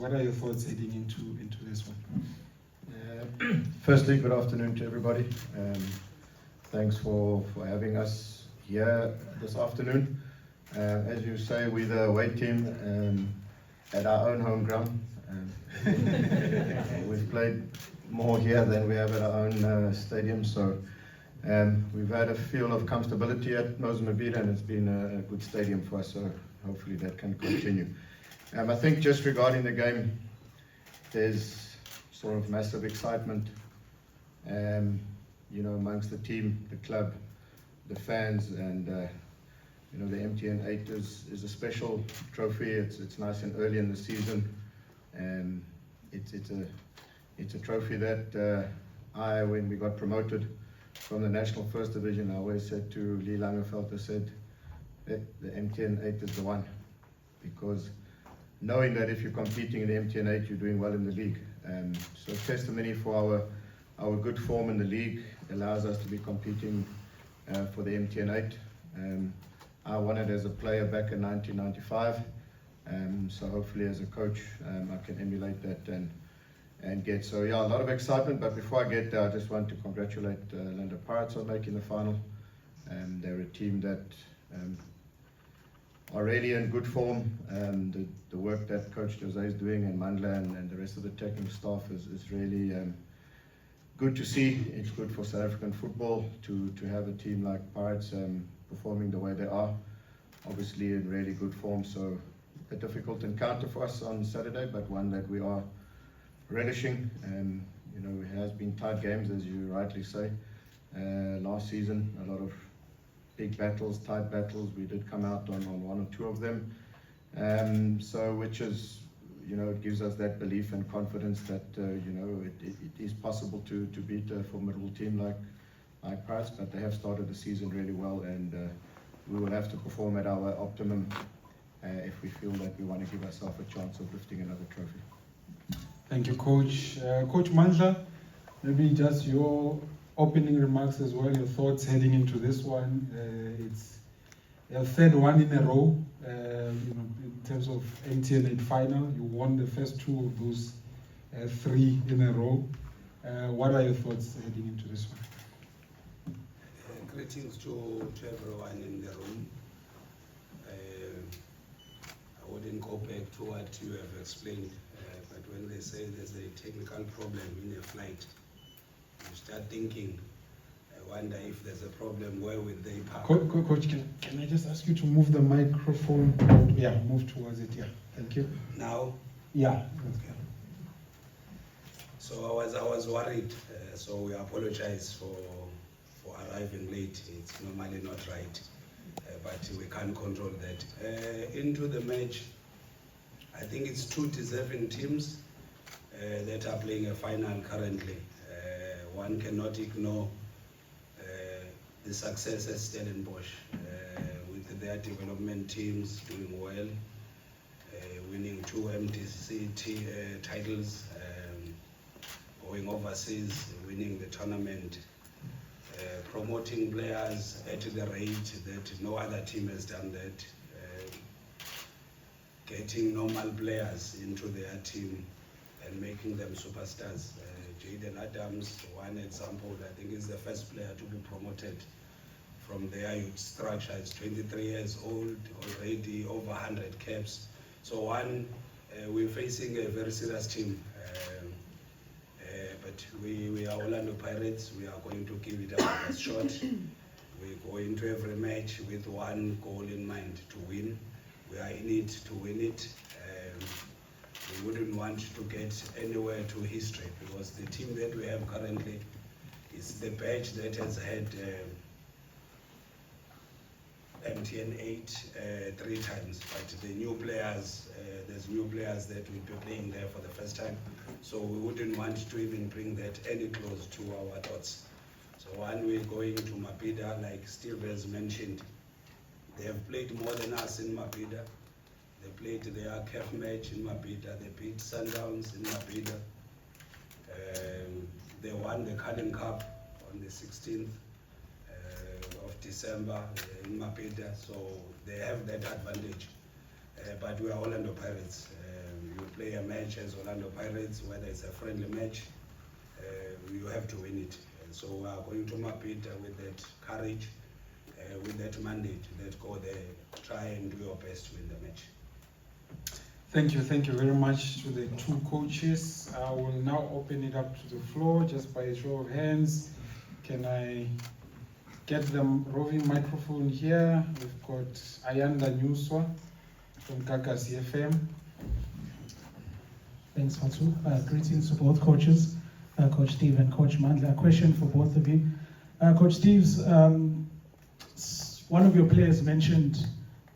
What are your thoughts heading into this one? Firstly, good afternoon to everybody. Thanks for having us here this afternoon. As you say, we're the away team at our own home ground. We've played more here than we have at our own stadium, so we've had a feel of comfortability at Mozambique, and it's been a good stadium for us, so hopefully that can continue. I think just regarding the game, there's sort of massive excitement, amongst the team, the club, the fans, and the MTN8 is a special trophy. It's nice and early in the season, and it's a trophy that when we got promoted from the National First Division, I always said to Lee Langenfeldt, I said, the MTN8 is the one, because knowing that if you're competing in the MTN8, you're doing well in the league. So testimony for our good form in the league allows us to be competing for the MTN8. I won it as a player back in 1995, so hopefully as a coach I can emulate that and get. So yeah, a lot of excitement, but before I get there, I just want to congratulate Orlando Pirates on making the final. They're a team that are really in good form. The work that Coach Jose is doing, and Mandla and the rest of the technical staff is really good to see. It's good for South African football to have a team like Pirates performing the way they are, obviously in really good form. So a difficult encounter for us on Saturday, but one that we are relishing. It has been tight games, as you rightly say. Last season, a lot of big battles, tight battles. We did come out on one or two of them. Which is, it gives us that belief and confidence that, it is possible to beat a formidable team like Pirates, but they have started the season really well, and we will have to perform at our optimum if we feel that we want to give ourselves a chance of lifting another trophy. Thank you, Coach. Coach Mandla, maybe just your opening remarks as well, your thoughts heading into this one. It's a third one in a row, in terms of MTN8 final. You won the first two of those three in a row. What are your thoughts heading into this one? Greetings to everyone in the room. I wouldn't go back to what you have explained, but when they say there's a technical problem in a flight, you start thinking, I wonder if there's a problem, where will they park? Coach, can I just ask you to move the microphone? Yeah, move towards it, yeah. Thank you. Now? Yeah. Okay. So I was worried, so we apologize for arriving late. It's normally not right, but we can't control that. Into the match, I think it's two deserving teams that are playing a final currently. One cannot ignore the success at Stellenbosch with their development teams doing well, winning 2 MTC titles, going overseas, winning the tournament, promoting players at the rate that no other team has done that, getting normal players into their team and making them superstars. Jaden Adams, one example, I think is the first player to be promoted from their youth structure. He's 23 years old, already over 100 caps. So we're facing a very serious team. But we are Orlando Pirates. We are going to give it our best shot. We go into every match with one goal in mind, to win. We are in it to win it. We wouldn't want to get anywhere to history, because the team that we have currently is the batch that has had MTN8 3 times, but the new players, there's new players that will be playing there for the first time, so we wouldn't want to even bring that any close to our thoughts. So we're going to Mapida, like Steve has mentioned. They have played more than us in Mapida. They played their CAF match in Mapida. They beat Sundowns in Mapida. They won the Cullen Cup on the 16th of December in Mapida, so they have that advantage. But we are Orlando Pirates. you play a match as Orlando Pirates, whether it's a friendly match, you have to win it. And so we are going to map it with that courage, with that mandate, that go there, try and do your best to win the match. Thank you very much to the two coaches. I will now open it up to the floor just by a show of hands. Can I get the roving microphone here? We've got Ayanda Nyuswa from Ncikazi FM. Thanks, Fatu. Greetings to both coaches, Coach Steve and Coach Mandla. A question for both of you. Coach Steve's, one of your players mentioned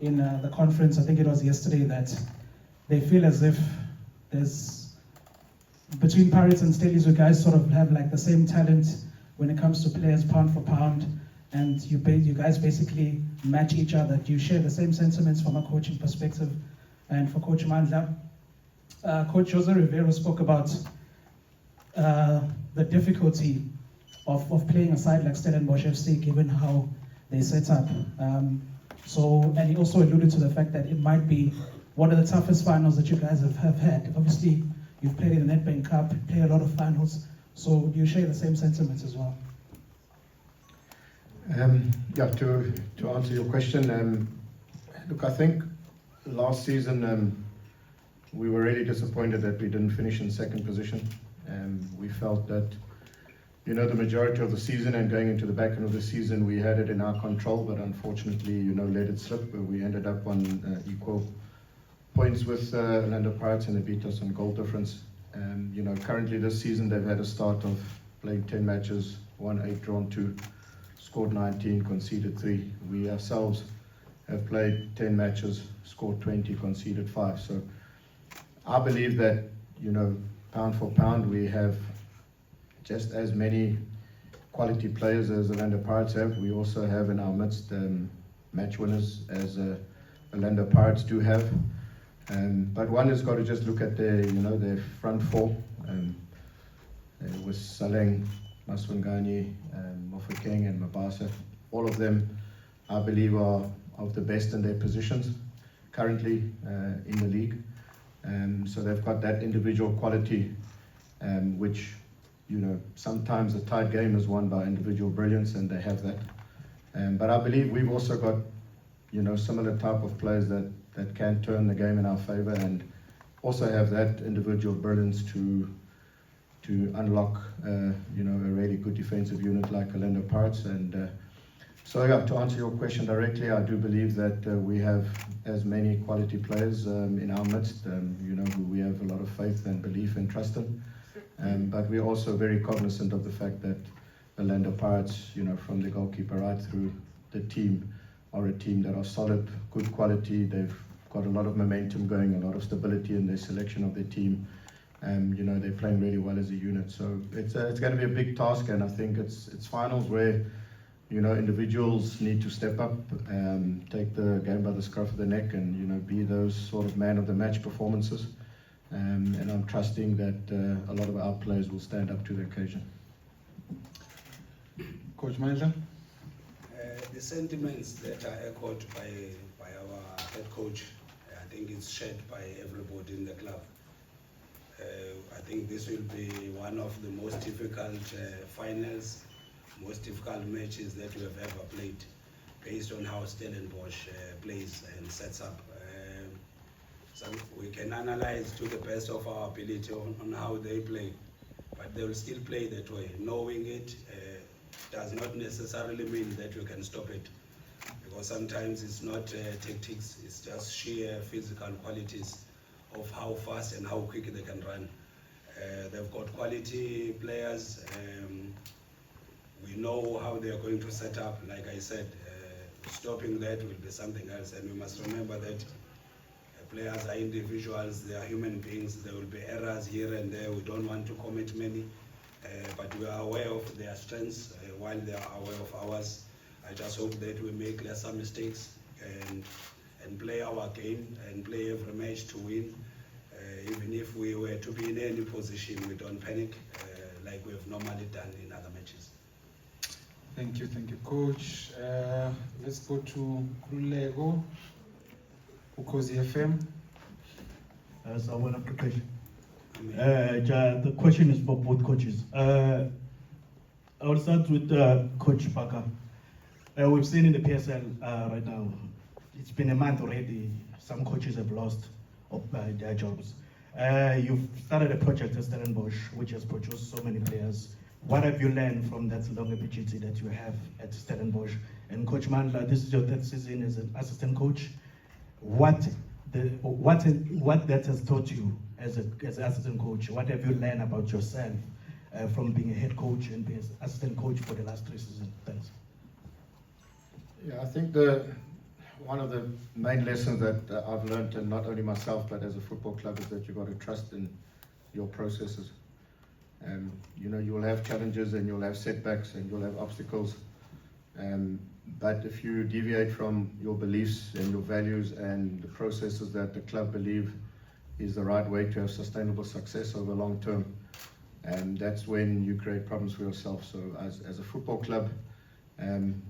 in the conference, I think it was yesterday, that they feel as if there's, between Pirates and Stellies, you guys sort of have like the same talent when it comes to players pound for pound, and you guys basically match each other. Do you share the same sentiments from a coaching perspective? And for Coach Mandla, Coach Jose Rivero spoke about the difficulty of playing a side like Stellenbosch FC, given how they set up. And he also alluded to the fact that it might be one of the toughest finals that you guys have had. Obviously, you've played in the Nedbank Cup, played a lot of finals, so do you share the same sentiments as well? Yeah, to answer your question, look, I think last season we were really disappointed that we didn't finish in second position. We felt that, the majority of the season and going into the back end of the season, we had it in our control, but unfortunately, let it slip. We ended up on equal points with Orlando Pirates, and they beat us on goal difference. Currently this season they've had a start of playing 10 matches, won 8, drawn 2, scored 19, conceded 3. We ourselves have played 10 matches, scored 20, conceded 5. So I believe that, pound for pound, we have just as many quality players as Orlando Pirates have. We also have in our midst match winners as Orlando Pirates do have. But one has got to just look at their front four, with Saleng, Maswangani, Mofokeng and Mabasa. All of them, I believe, are of the best in their positions currently in the league. So they've got that individual quality, which, sometimes a tight game is won by individual brilliance, and they have that. But I believe we've also got, similar type of players that can turn the game in our favor, and also have that individual brilliance to unlock, a really good defensive unit like Orlando Pirates. And so yeah, to answer your question directly, I do believe that we have as many quality players in our midst, who we have a lot of faith and belief and trust in. But we're also very cognizant of the fact that Orlando Pirates, from the goalkeeper right through the team, are a team that are solid, good quality. They've got a lot of momentum going, a lot of stability in their selection of their team. They're playing really well as a unit. So it's going to be a big task, and I think it's finals where, individuals need to step up, take the game by the scruff of the neck, and be those sort of man of the match performances. And I'm trusting that a lot of our players will stand up to the occasion. Coach Mandla? The sentiments that are echoed by our head coach, I think it's shared by everybody in the club. I think this will be one of the most difficult finals, most difficult matches that we have ever played, based on how Stellenbosch plays and sets up. So we can analyze to the best of our ability on how they play, but they will still play that way. Knowing it does not necessarily mean that we can stop it, because sometimes it's not tactics, it's just sheer physical qualities of how fast and how quick they can run. They've got quality players. We know how they are going to set up. Like I said, stopping that will be something else, and we must remember that players are individuals, they are human beings. There will be errors here and there. We don't want to commit many, but we are aware of their strengths while they are aware of ours. I just hope that we make lesser mistakes and play our game and play every match to win. Even if we were to be in any position, we don't panic like we've normally done in other matches. Thank you, Coach. Let's go to Kulego, Ukozi FM. So one application. The question is for both coaches. I will start with Coach Parker. We've seen in the PSL right now, it's been a month already, some coaches have lost their jobs. You've started a project at Stellenbosch, which has produced so many players. What have you learned from that longevity that you have at Stellenbosch? And Coach Mandla, this is your third season as an assistant coach. What that has taught you as an assistant coach? What have you learned about yourself from being a head coach and being an assistant coach for the last 3 seasons? Thanks. Yeah, I think one of the main lessons that I've learned, and not only myself but as a football club, is that you've got to trust in your processes. You know, you'll have challenges and you'll have setbacks and you'll have obstacles. But if you deviate from your beliefs and your values and the processes that the club believe is the right way to have sustainable success over long term, that's when you create problems for yourself. So as a football club,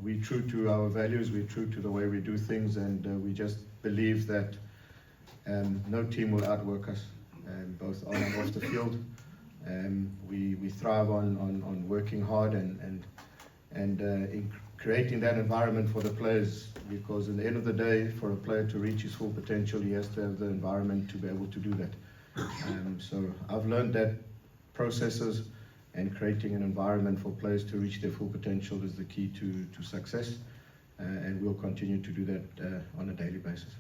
we're true to our values, we're true to the way we do things, and we just believe that no team will outwork us, both on and off the field. We thrive on working hard and in creating that environment for the players, because in the end of the day, for a player to reach his full potential, he has to have the environment to be able to do that. So I've learned that processes and creating an environment for players to reach their full potential is the key to success, and we'll continue to do that on a daily basis.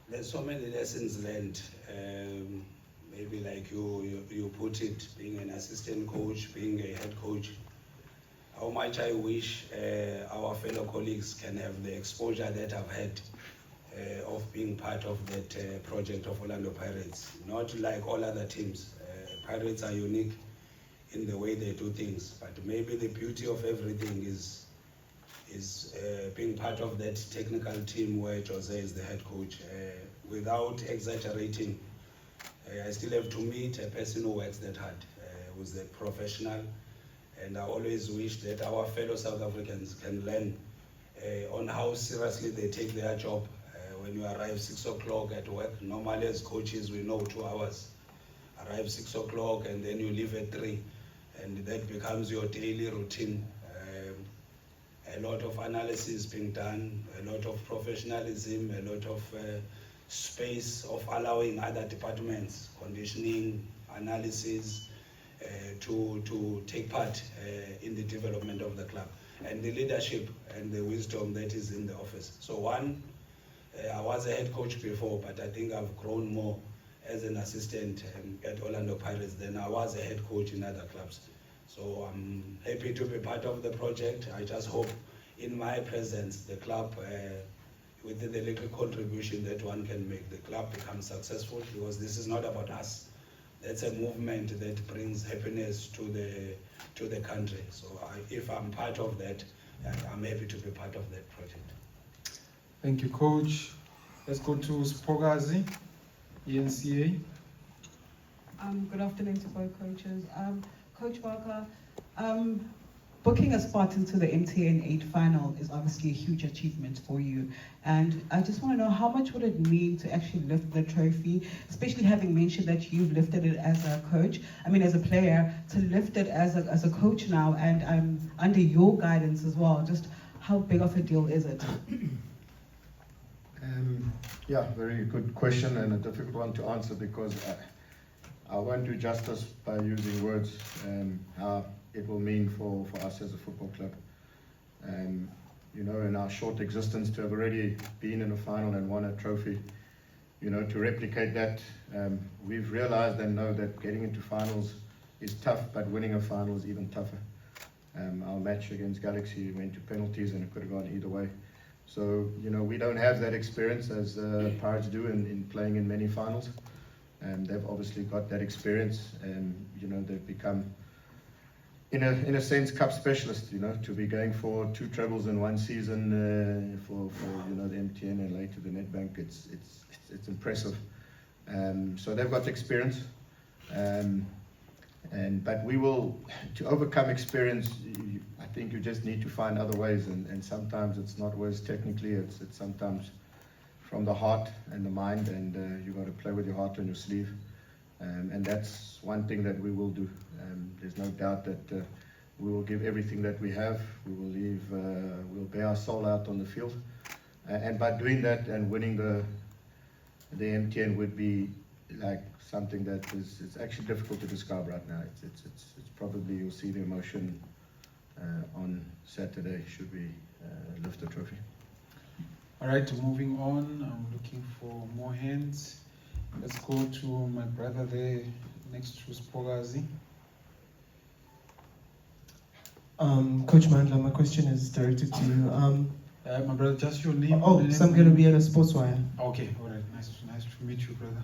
There's so many lessons learned. Maybe like you put it, being an assistant coach, being a head coach. How much I wish our fellow colleagues can have the exposure that I've had of being part of that project of Orlando Pirates. Not like all other teams. Pirates are unique in the way they do things, but maybe the beauty of everything is being part of that technical team where Jose is the head coach. Without exaggerating, I still have to meet a person who works that hard, who's a professional, and I always wish that our fellow South Africans can learn on how seriously they take their job. When you arrive 6 o'clock at work, normally as coaches we know 2 hours. Arrive 6 o'clock and then you leave at 3, and that becomes your daily routine. A lot of analysis being done, a lot of professionalism, a lot of space of allowing other departments, conditioning, analysis, to take part in the development of the club, and the leadership and the wisdom that is in the office. So I was a head coach before, but I think I've grown more as an assistant at Orlando Pirates than I was a head coach in other clubs. So I'm happy to be part of the project. I just hope in my presence, the club, with the little contribution that one can make, the club becomes successful, because this is not about us. That's a movement that brings happiness to the country. So if I'm part of that, I'm happy to be part of that project. Thank you, Coach. Let's go to Ncikazi, ENCA. Good afternoon to both coaches. Coach Parker, booking a spot into the MTN8 final is obviously a huge achievement for you. And I just want to know, how much would it mean to actually lift the trophy, especially having mentioned that you've lifted it as a coach, as a player, to lift it as a coach now and under your guidance as well. Just how big of a deal is it? Yeah, very good question and a difficult one to answer, because I won't do justice by using words how it will mean for us as a football club. In our short existence, to have already been in a final and won a trophy, to replicate that, we've realized and know that getting into finals is tough, but winning a final is even tougher. Our match against Galaxy went to penalties and it could have gone either way. So, we don't have that experience as Pirates do in playing in many finals. They've obviously got that experience, and they've become, in a sense, cup specialists. To be going for 2 trebles in one season for the MTN and later the Nedbank, it's impressive. So they've got experience, and But we will, to overcome experience, I think you just need to find other ways, and sometimes it's not always technically, it's sometimes from the heart and the mind, and you got to play with your heart on your sleeve. And that's one thing that we will do. There's no doubt that we will give everything that we have. We will leave, we'll bear our soul out on the field. And by doing that and winning the MTN would be like something that is, it's actually difficult to describe right now. It's probably, you'll see the emotion on Saturday should we lift the trophy. All right, moving on. I'm looking for more hands. Let's go to my brother there next to Ncikazi. Coach Mandla, my question is directed to you. My brother, just your name. Oh, so I'm going to be at a sports wire. Okay, all right. Nice to meet you, brother.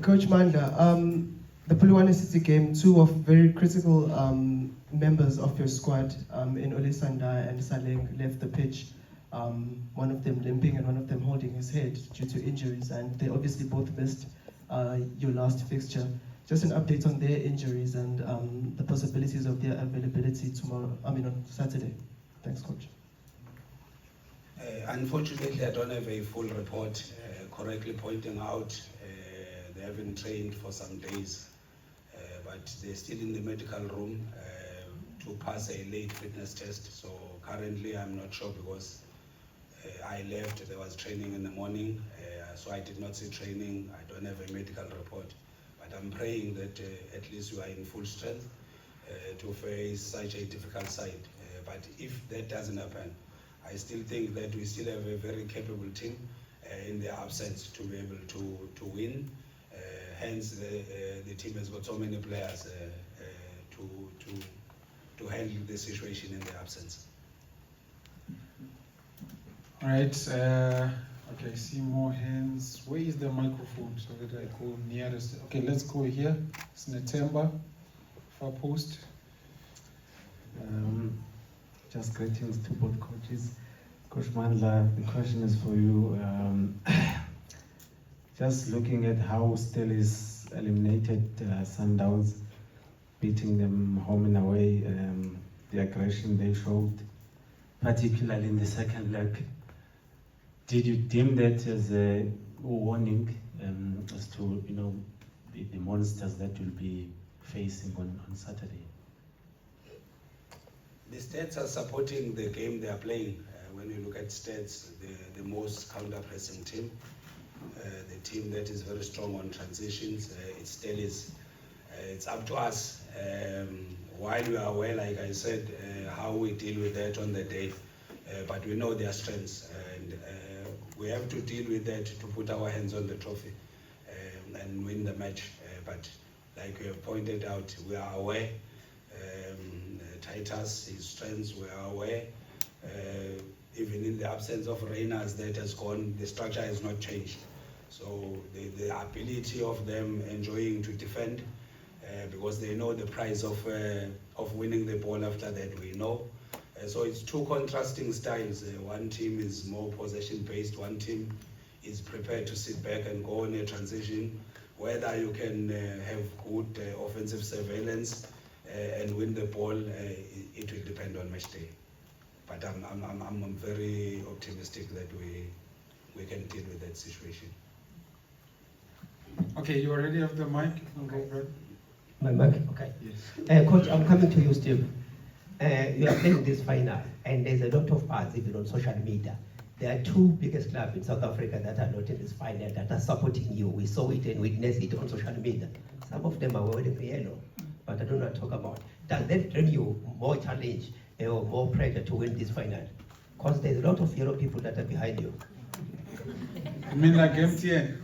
Coach Mandla, the Polokwane City game, two of very critical members of your squad in Ole Sandai and Saleng left the pitch. One of them limping and one of them holding his head due to injuries, and they obviously both missed your last fixture. Just an update on their injuries and the possibilities of their availability on Saturday. Thanks, Coach. Unfortunately, I don't have a full report correctly pointing out they haven't trained for some days, but they're still in the medical room to pass a late fitness test. So currently I'm not sure because I left, there was training in the morning, so I did not see training. I don't have a medical report, but I'm praying that at least you are in full strength to face such a difficult side. But if that doesn't happen, I still think that we still have a very capable team in their absence to be able to win. Hence, the team has got so many players to handle the situation in their absence. All right. Okay, I see more hands. Where is the microphone so that I go nearest? Okay, let's go here. It's Netemba, far post. Just greetings to both coaches. Coach Mandla, the question is for you. Just looking at how Stellis eliminated Sundowns, beating them home and away, the aggression they showed, particularly in the second leg. Did you deem that as a warning as to the monsters that you'll be facing on Saturday? The stats are supporting the game they are playing. When you look at stats, the most counter-pressing team, the team that is very strong on transitions, it still is. It's up to us, while we are aware, like I said, how we deal with that on the day, but we know their strengths, and we have to deal with that to put our hands on the trophy and win the match. But like you have pointed out, we are aware. Titus, his strengths, we are aware. Even in the absence of Reyners that has gone, the structure has not changed. So the ability of them enjoying to defend, because they know the price of winning the ball after that, we know. So it's two contrasting styles. One team is more possession-based, one team is prepared to sit back and go on a transition. Whether you can have good offensive surveillance and win the ball, it will depend on match day. But I'm very optimistic that we can deal with that situation. Okay, you already have the mic. Okay, Brad. My mic, okay. Yes. Coach, I'm coming to you, Steve. You are playing this final, and there's a lot of ads even on social media. There are two biggest clubs in South Africa that are not in this final that are supporting you. We saw it and witnessed it on social media. Some of them are wearing the yellow, but I don't want to talk about. Does that bring you more challenge or more pressure to win this final? Because there's a lot of yellow people that are behind you. You mean like MTN?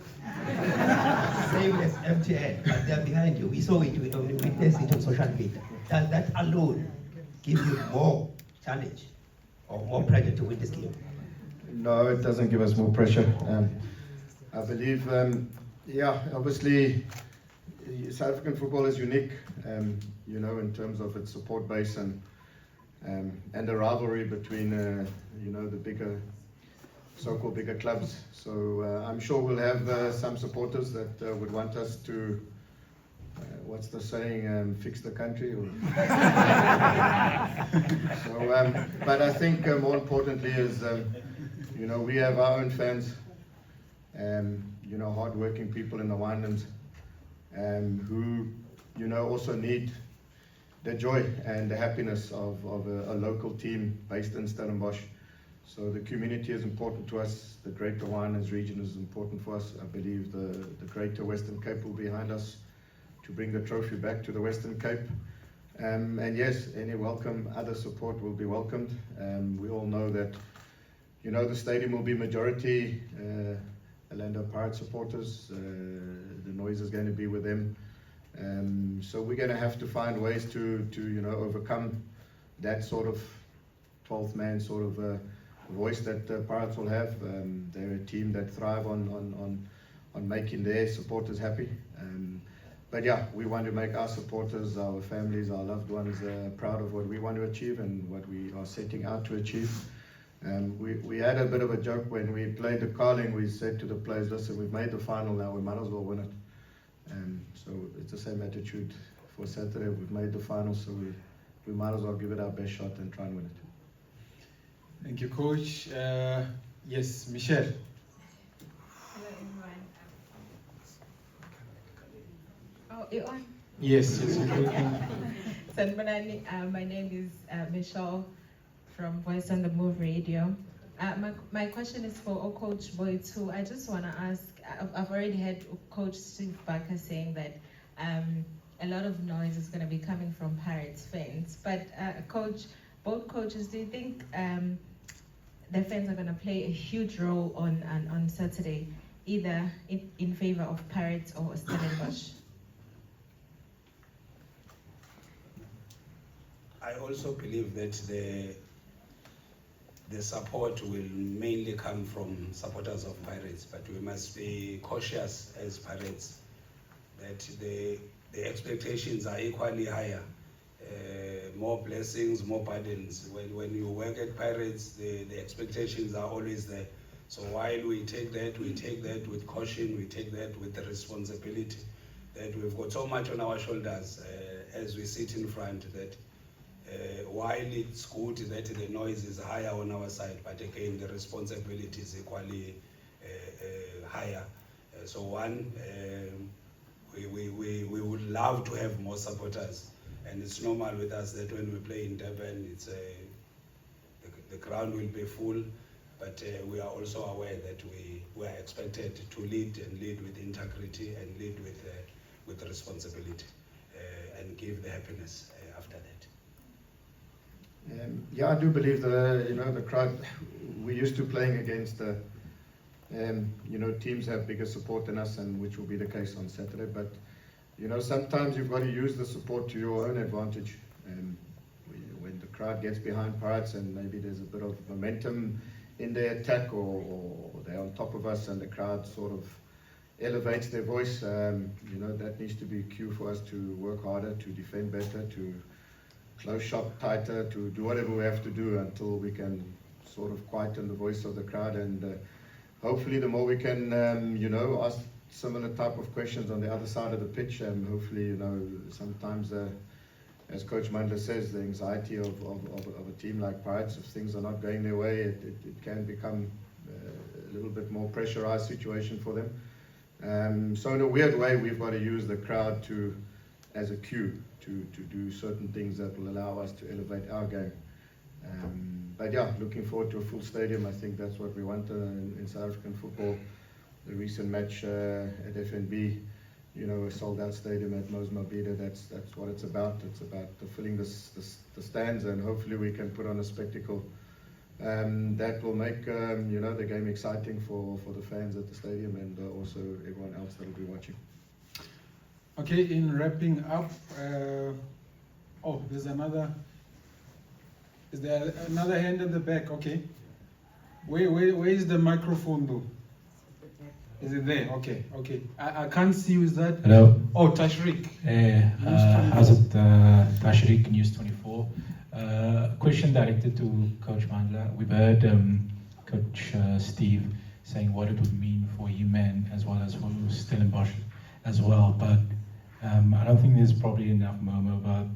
Same as MTN, but they're behind you. We saw it, we witnessed it on social media. Does that alone give you more challenge or more pressure to win this game? No, it doesn't give us more pressure. I believe, obviously, South African football is unique, in terms of its support base and the rivalry between, the so-called bigger clubs. So I'm sure we'll have some supporters that would want us to, what's the saying, fix the country. Or so, but I think more importantly is, you know, we have our own fans, you know, hard-working people in the Winelands, who, you know, also need the joy and the happiness of a local team based in Stellenbosch. So the community is important to us. The Greater Winelands region is important for us. I believe the Greater Western Cape will be behind us to bring the trophy back to the Western Cape. And yes, any other support will be welcomed. We all know that, you know, the stadium will be majority Orlando Pirates supporters. The noise is going to be with them. So we're going to have to find ways to you know, overcome that sort of 12th man sort of voice that Pirates will have. They're a team that thrive on making their supporters happy. But yeah, we want to make our supporters, our families, our loved ones proud of what we want to achieve and what we are setting out to achieve. We had a bit of a joke when we played the Carling. We said to the players, listen, we've made the final now, we might as well win it. So it's the same attitude for Saturday. We've made the final, so we might as well give it our best shot and try and win it. Thank you, Coach. Yes, Michelle. Hello, everyone. Oh, you're on? Yes, yes. Sanibonani, my name is Michelle from Voice on the Move Radio. My question is for Coach Boyd too. I just want to ask, I've already heard Coach Steve Barker saying that a lot of noise is going to be coming from Pirates fans. But Coach, both coaches, do you think the fans are going to play a huge role on Saturday, either in favor of Pirates or Stellenbosch? I also believe that the support will mainly come from supporters of Pirates, but we must be cautious as Pirates that the expectations are equally higher. More blessings, more burdens. When you work at Pirates, the expectations are always there. So while we take that with caution, we take that with the responsibility that we've got so much on our shoulders as we sit in front that while it's good that the noise is higher on our side, but again the responsibility is equally higher. So one, we would love to have more supporters, and it's normal with us that when we play in Durban, it's the ground will be full, but we are also aware that we are expected to lead with integrity and lead with responsibility and give the happiness after that. Yeah, I do believe the crowd. We're used to playing against teams have bigger support than us, and which will be the case on Saturday. But sometimes you've got to use the support to your own advantage. When the crowd gets behind Pirates and maybe there's a bit of momentum in their attack, or they're on top of us, and the crowd sort of elevates their voice, that needs to be a cue for us to work harder, to defend better, to close shop tighter, to do whatever we have to do until we can sort of quieten the voice of the crowd. And hopefully the more we can, ask similar type of questions on the other side of the pitch, and hopefully, sometimes, as Coach Mandla says, the anxiety of a team like Pirates, if things are not going their way, it can become a little bit more pressurized situation for them. So in a weird way, we've got to use the crowd as a cue to do certain things that will allow us to elevate our game. But yeah, looking forward to a full stadium. I think that's what we want in South African football. The recent match at FNB, a sold-out stadium at Mosmabida, that's what it's about. It's about filling the stands, and hopefully we can put on a spectacle that will make the game exciting for the fans at the stadium, and also everyone else that will be watching. Okay, in wrapping up, is there another hand in the back? Okay. Where is the microphone though? Is it there? Okay. I can't see you, is that? Hello. Oh, Tashrik. How's it, Tashrik, News 24. Question directed to Coach Mandla. We've heard Coach Steve, saying what it would mean for him and as well as for Stellenbosch as well. But I don't think there's probably enough murmur about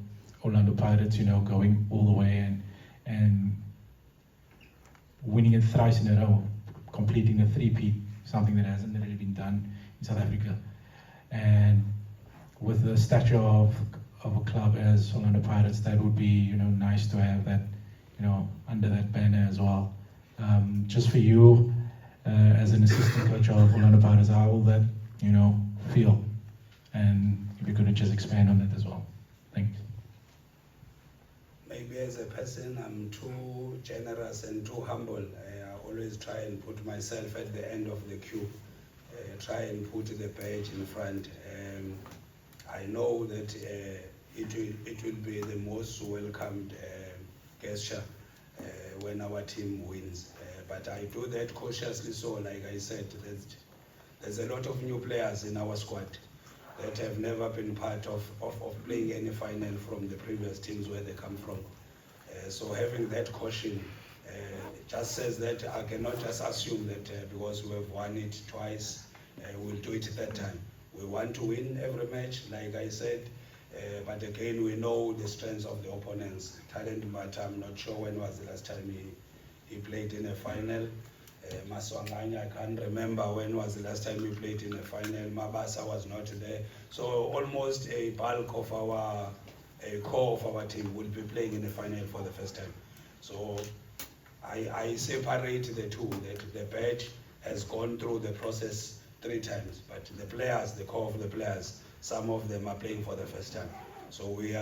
Orlando Pirates, going all the way and winning it thrice in a row, completing a three-peat, something that hasn't really been done in South Africa. And with the stature of a club as Orlando Pirates, that would be, nice to have that, under that banner as well. Just for you, as an assistant coach of Orlando Pirates, how will that, feel? And if you could just expand on that as well. Thanks. Maybe as a person, I'm too generous and too humble. I always try and put myself at the end of the queue. Try and put the badge in front. I know that it will be the most welcomed gesture when our team wins. But I do that cautiously, so like I said, there's a lot of new players in our squad that have never been part of playing any final from the previous teams where they come from. So having that caution just says that I cannot just assume that because we have won it twice, we'll do it that time. We want to win every match, like I said, but again, we know the strengths of the opponents. Talent matter, I'm not sure when was the last time he played in a final. Maswanganya, I can't remember when was the last time we played in a final. Mabasa was not there. So almost a bulk of a core of our team will be playing in the final for the first time. So I separate the two, that the badge has gone through the process 3 times, but the players, the core of the players, some of them are playing for the first time. So we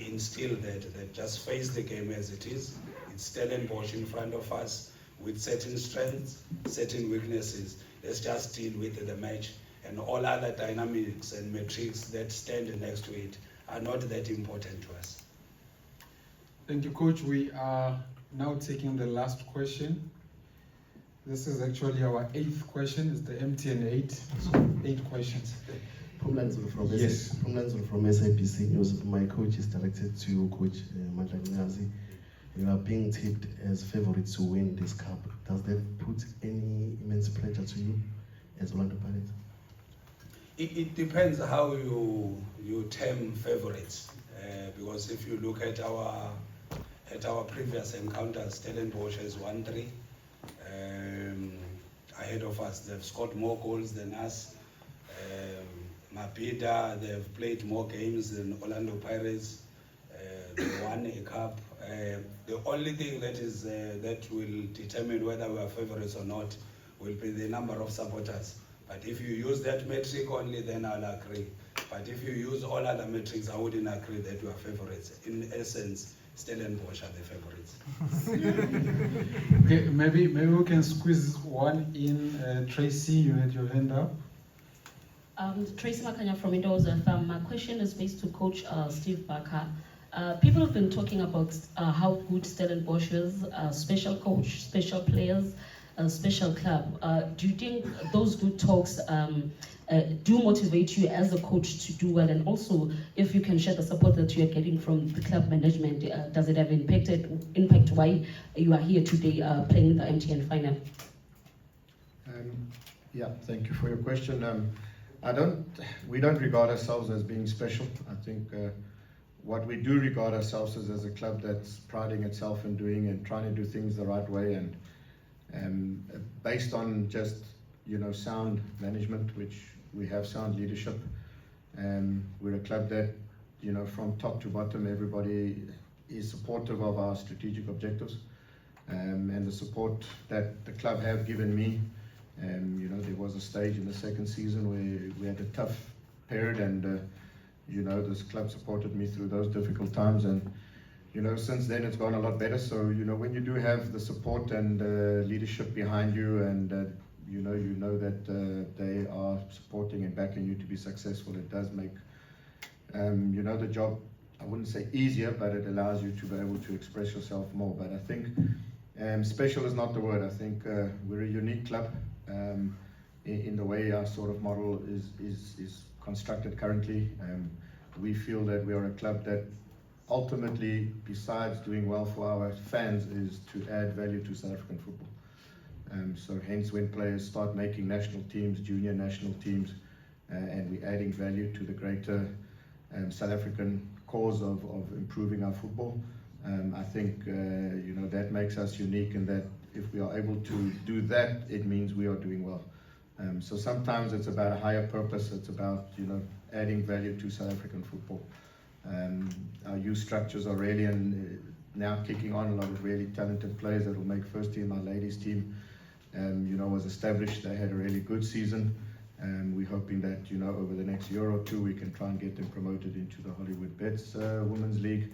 instill that just face the game as it is. It's Stellenbosch in front of us with certain strengths, certain weaknesses. Let's just deal with the match, and all other dynamics and metrics that stand next to it are not that important to us. Thank you, Coach. We are now taking the last question. This is actually our 8th question. It's the MTN8, so 8 questions. Mandla from Yes. Mandla from SABC News. My coach is directed to you, Coach Mandla Ncikazi. You are being tipped as favorites to win this cup. Does that put any immense pressure to you as Orlando Pirates? It depends how you term favorites, because if you look at our previous encounters, Stellenbosch has won 3 ahead of us. They've scored more goals than us. Mapida, they've played more games than Orlando Pirates. They won a cup. The only thing that will determine whether we are favorites or not will be the number of supporters. But if you use that metric only, then I'll agree. But if you use all other metrics, I wouldn't agree that we are favorites. In essence, Stellenbosch are the favorites. Okay, maybe we can squeeze one in. Tracy, you had your hand up. Tracy Makanya from Indoors. My question is based to Coach Steve Barker. People have been talking about how good Stellenbosch is, special coach, special players, special club. Do you think those good talks do motivate you as a coach to do well? And also, if you can share the support that you are getting from the club management, does it have impact why you are here today playing the MTN final? Yeah, thank you for your question. We don't regard ourselves as being special. I think what we do regard ourselves as a club that's priding itself in doing and trying to do things the right way, and based on just sound management, which we have sound leadership. We're a club that from top to bottom, everybody is supportive of our strategic objectives, and the support that the club have given me. There was a stage in the second season where we had a tough period, and this club supported me through those difficult times, and since then it's gone a lot better. So when you do have the support and leadership behind you, and you know that they are supporting and backing you to be successful, it does make the job, I wouldn't say easier, but it allows you to be able to express yourself more. But I think special is not the word. I think we're a unique club in the way our sort of model is constructed currently. We feel that we are a club that ultimately, besides doing well for our fans, is to add value to South African football. So hence when players start making national teams, junior national teams, and we're adding value to the greater South African cause of improving our football, I think that makes us unique, and that if we are able to do that, it means we are doing well. So sometimes it's about a higher purpose. It's about adding value to South African football. Our youth structures are really now kicking on. A lot of really talented players that will make first team. Our ladies team, was established. They had a really good season. We're hoping that over the next year or two we can try and get them promoted into the Hollywood Bets Women's League.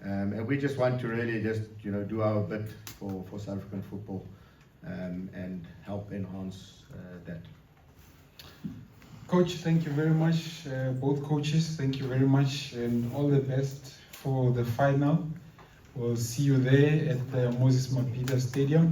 And we just want to really just do our bit for South African football and help enhance that. Coach, thank you very much. Both coaches, thank you very much, and all the best for the final. We'll see you there at the Moses Mabhida Stadium.